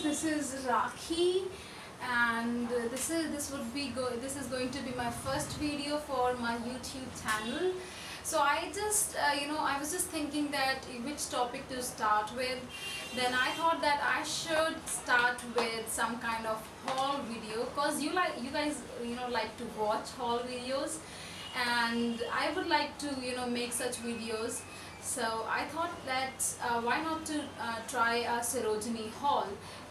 guys, this is Rakhi, and this is going to be my first video for my YouTube channel. So I just I was just thinking that which topic to start with. Then I thought that I should start with some kind of haul video, because you guys like to watch haul videos, and I would like to make such videos. So I thought that why not to try a Sarojini haul.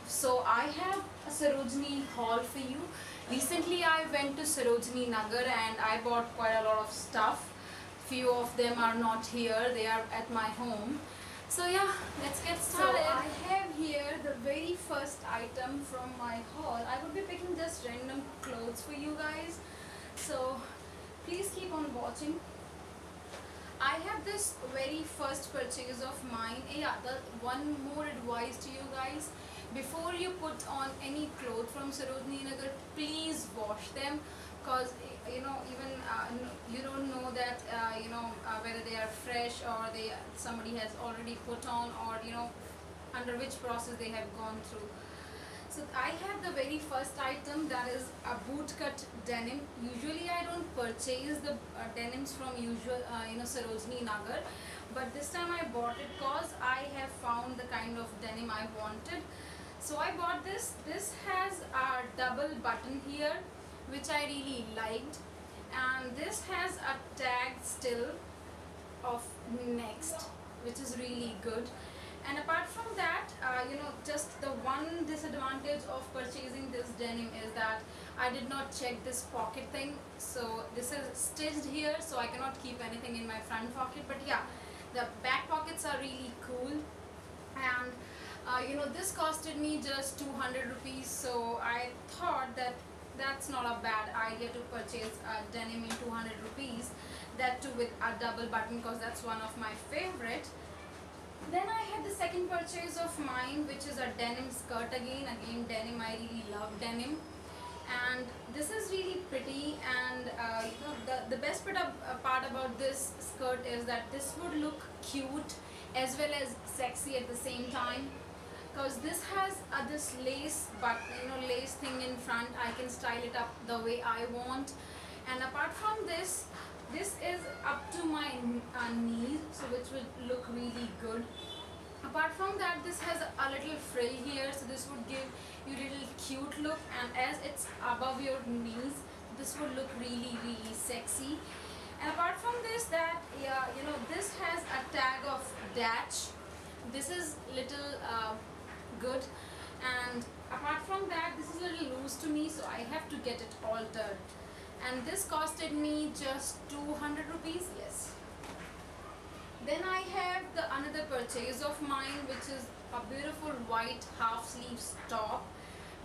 So I have a Sarojini haul for you. Recently I went to Sarojini Nagar and I bought quite a lot of stuff. Few of them are not here, they are at my home. So yeah, let's get started. So I have here the very first item from my haul. I will be picking just random clothes for you guys, so please keep on watching. I have this very first purchase of mine. Yeah, the one more advice to you guys: before you put on any clothes from Sarojini Nagar, please wash them, because even you don't know that whether they are fresh or somebody has already put on, or under which process they have gone through. So I have the very first item, that is a bootcut denim. Usually I don't purchase the denims from Sarojini Nagar, but this time I bought it because I have found the kind of denim I wanted. So I bought this. This has a double button here, which I really liked, and this has a tag still of next, which is really good. And apart from that, just the one disadvantage of purchasing this denim is that I did not check this pocket thing. So this is stitched here, so I cannot keep anything in my front pocket. But yeah, the back pockets are really cool. And this costed me just 200 rupees. So I thought that that's not a bad idea to purchase a denim in 200 rupees. That too with a double button, because that's one of my favorite. Then I had the second purchase of mine, which is a denim skirt again denim. I really love denim, and this is really pretty. And the best part about this skirt is that this would look cute as well as sexy at the same time, because this has this lace lace thing in front. I can style it up the way I want. And apart from this is up to my knees, so which will look really good. Apart from that, this has a little frill here, so this would give you a little cute look, and as it's above your knees, this would look really sexy. And apart from this, this has a tag of Dach. This is little good. And apart from that, this is a little loose to me, so I have to get it altered. And this costed me just 200 rupees. Yes. Then I have the another purchase of mine, which is a beautiful white half sleeves top.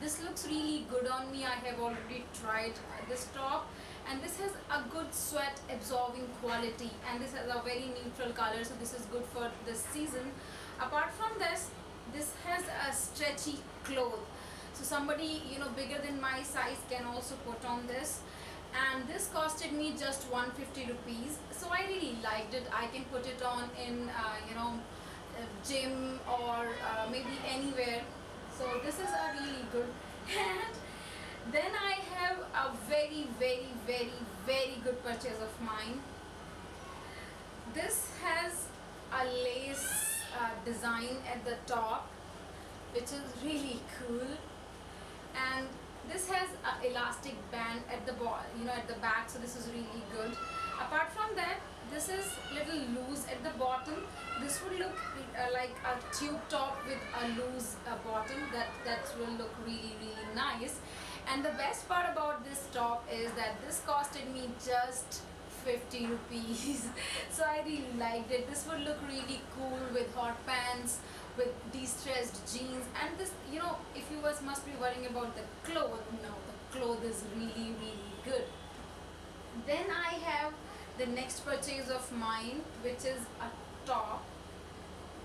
This looks really good on me. I have already tried this top, and this has a good sweat absorbing quality, and this has a very neutral color, so this is good for this season. Apart from this has a stretchy cloth, so somebody bigger than my size can also put on this. And this costed me just 150 rupees. So I really liked it. I can put it on in gym or maybe anywhere. So this is a really good. And then I have a very good purchase of mine. This has a lace design at the top, which is really cool. And this has an elastic band at the at the back, so this is really good. Apart from that, this is little loose at the bottom. This would look like a tube top with a loose bottom. That will look really nice. And the best part about this top is that this costed me just 50 rupees. So I really liked it. This would look really cool with hot pants, with de-stressed jeans. And this, if you must be worrying about the clothes, no, the clothes is really good. Then I have the next purchase of mine, which is a top.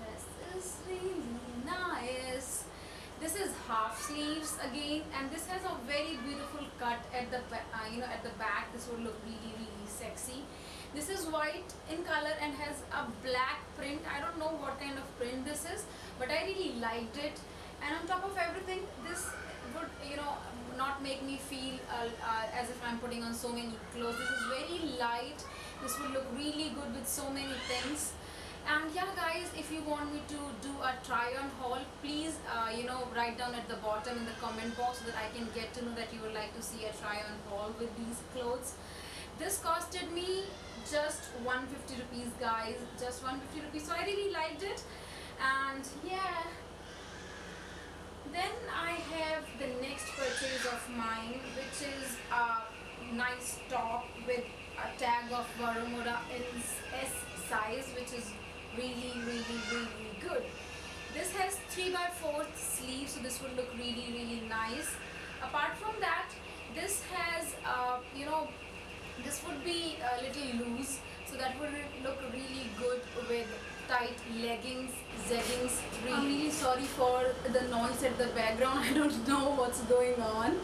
This is really nice. This is half sleeves again, and this has a very beautiful cut at the at the back. This would look really sexy. This is white in color and has a black print. I don't know what kind of print this is, but I really liked it. And on top of everything, this would, you know, not make me feel as if I'm putting on so many clothes. This is very light. This would look really good with so many things. And yeah guys, if you want me to do a try on haul, please you know, write down at the bottom in the comment box so that I can get to know that you would like to see a try on haul with these clothes. This costed me just 150 rupees guys, just 150 rupees, so I really liked it. And yeah, then I have the next purchase of mine, which is a nice top with a tag of Varumura in S size, which is really good. This has 3/4 sleeves, so this would look really nice. Apart from that, this has you know, this would be a little loose, so that would look really good with tight leggings, zeggings. I'm really sorry for the noise at the background. I don't know what's going on.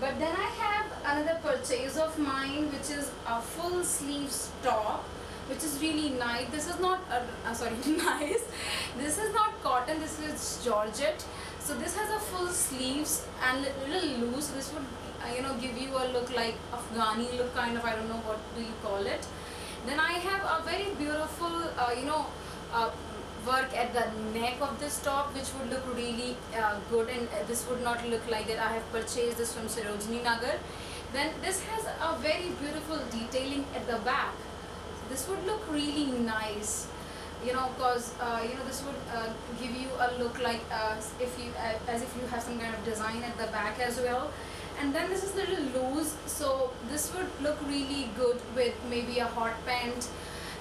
But then I have another purchase of mine, which is a full sleeves top, which is really nice. This is not sorry, nice. This is not cotton. This is georgette. So this has a full sleeves and little loose. This would you know, give you a look like Afghani look, kind of. I don't know what do you call it. Then I have a very beautiful you know, work at the neck of this top, which would look really good, and this would not look like that I have purchased this from Sarojini Nagar. Then this has a very beautiful detailing at the back. This would look really nice, you know, because you know, this would give you a look like if you as if you have some kind of design at the back as well. And then this is a little loose, so this would look really good with maybe a hot pant.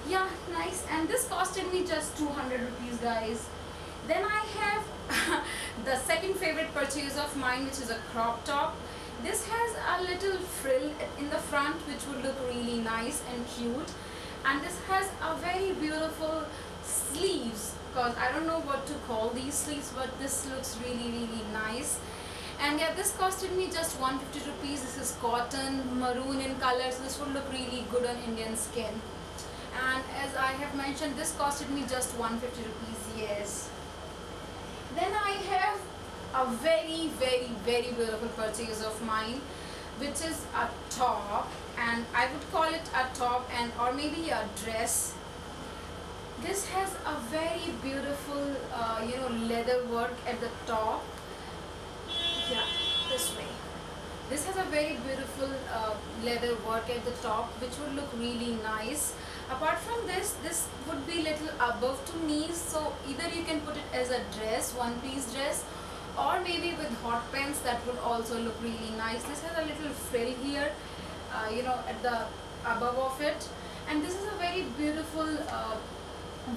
Yeah, nice. And this costed me just 200 rupees guys. Then I have the second favorite purchase of mine, which is a crop top. This has a little frill in the front, which would look really nice and cute. And this has a very beautiful sleeves, because I don't know what to call these sleeves, but this looks really nice. And yeah, this costed me just 150 rupees. This is cotton, maroon in color, so this would look really good on Indian skin. And as I have mentioned, this costed me just 150 rupees, yes. Then I have a very beautiful purchase of mine, which is a top, and I would call it a top and or maybe a dress. This has a very beautiful you know, leather work at the top. Yeah, this way. This has a very beautiful leather work at the top, which would look really nice. Apart from this, this would be little above to knees, so either you can put it as a dress, one-piece dress, or maybe with hot pants, that would also look really nice. This has a little frill here, you know, at the above of it, and this is a very beautiful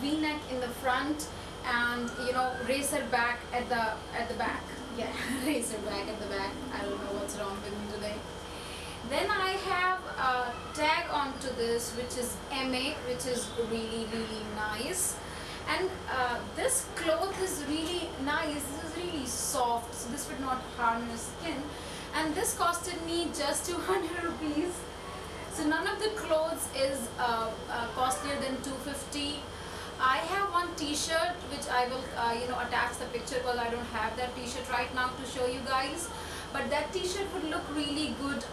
V-neck in the front, and you know, racer back at the back. Yeah, racer back at the back. I don't know what's wrong with me today. Then I have a tag onto this, which is MA, which is really nice. And this cloth is really nice. This is really soft, so this would not harm your skin. And this costed me just 200 rupees. So none of the clothes is costlier than 250. I have one t-shirt which I will you know, attach the picture, because I don't have that t-shirt right now to show you guys. But that t-shirt would look really good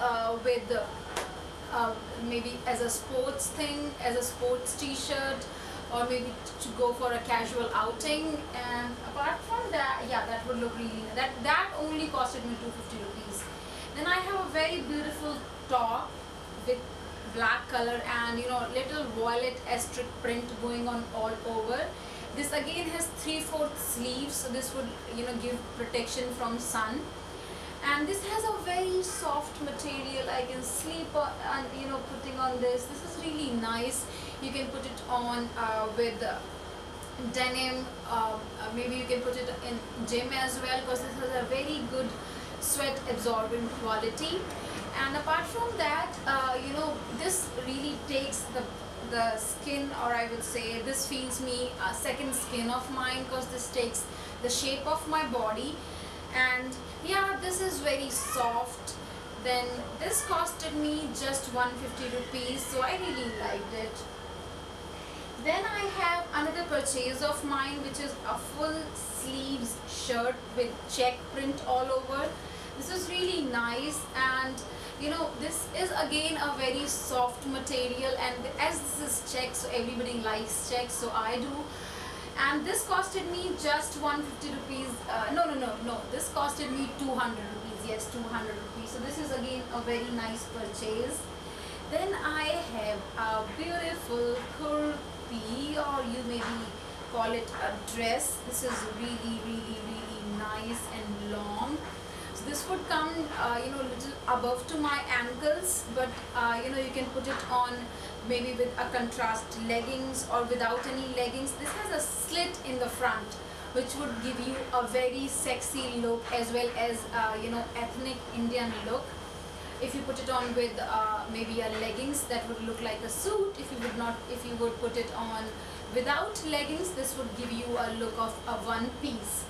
with maybe as a sports thing, as a sports t-shirt, or maybe to go for a casual outing. And apart from that, yeah, that would look really, that only costed me 250 rupees. Then I have a very beautiful top with black color and you know, little violet asterisk print going on all over. This again has 3/4 sleeves, so this would, you know, give protection from sun. And this has a very soft material. I can sleep on, and you know, putting on this. This is really nice. You can put it on with denim. Maybe you can put it in gym as well, because this has a very good sweat absorbent quality. And apart from that, you know, this really takes the skin, or I would say this feels me a second skin of mine, because this takes the shape of my body. And yeah, this is very soft. Then this costed me just 150 rupees, so I really liked it. Then I have another purchase of mine, which is a full sleeves shirt with check print all over. This is really nice, and you know, this is again a very soft material, and as this is check, so everybody likes checks, so I do. And this costed me just 150 rupees. No, this costed me 200 rupees. Yes, 200 rupees. So this is again a very nice purchase. Then I have a beautiful kurti, or you maybe call it a dress. This is really nice and long. So this would come you know, little above to my ankles, but you know, you can put it on maybe with a contrast leggings or without any leggings. This has a slit in the front, which would give you a very sexy look, as well as you know, ethnic Indian look. If you put it on with maybe a leggings, that would look like a suit. If you would put it on without leggings, this would give you a look of a one piece.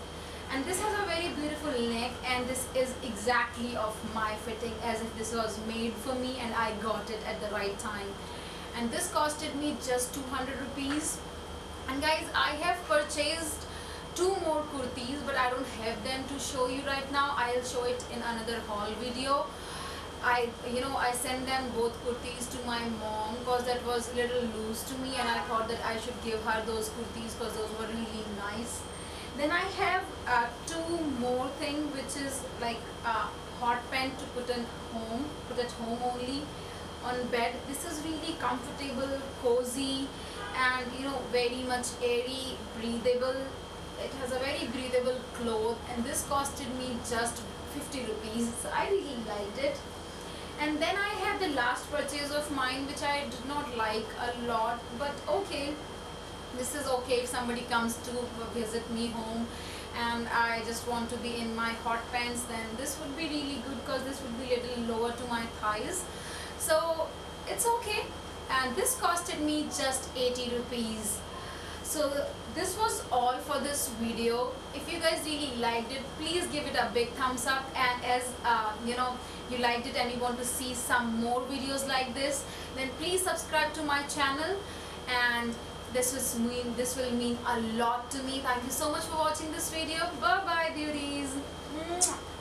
And this has a very beautiful neck, and this is exactly of my fitting, as if this was made for me and I got it at the right time. And this costed me just 200 rupees. And guys, I have purchased 2 more kurtis, but I don't have them to show you right now. I'll show it in another haul video. I sent them both kurtis to my mom because that was a little loose to me, and I thought that I should give her those kurtis because those were really nice. Then I have 2 more things, which is like a hot pant to put at home only on bed. This is really comfortable, cozy, and you know, very much airy, breathable. It has a very breathable cloth, and this costed me just 50 rupees. So I really liked it. And then I have the last purchase of mine, which I did not like a lot, but okay, this is okay if somebody comes to visit me home and I just want to be in my hot pants, then this would be really good because this would be a little lower to my thighs. So it's okay, and this costed me just 80 rupees. So this was all for this video. If you guys really liked it, please give it a big thumbs up, and as you know, you liked it and you want to see some more videos like this, then please subscribe to my channel, and this will mean a lot to me. Thank you so much for watching this video. Bye bye, beauties. Mwah.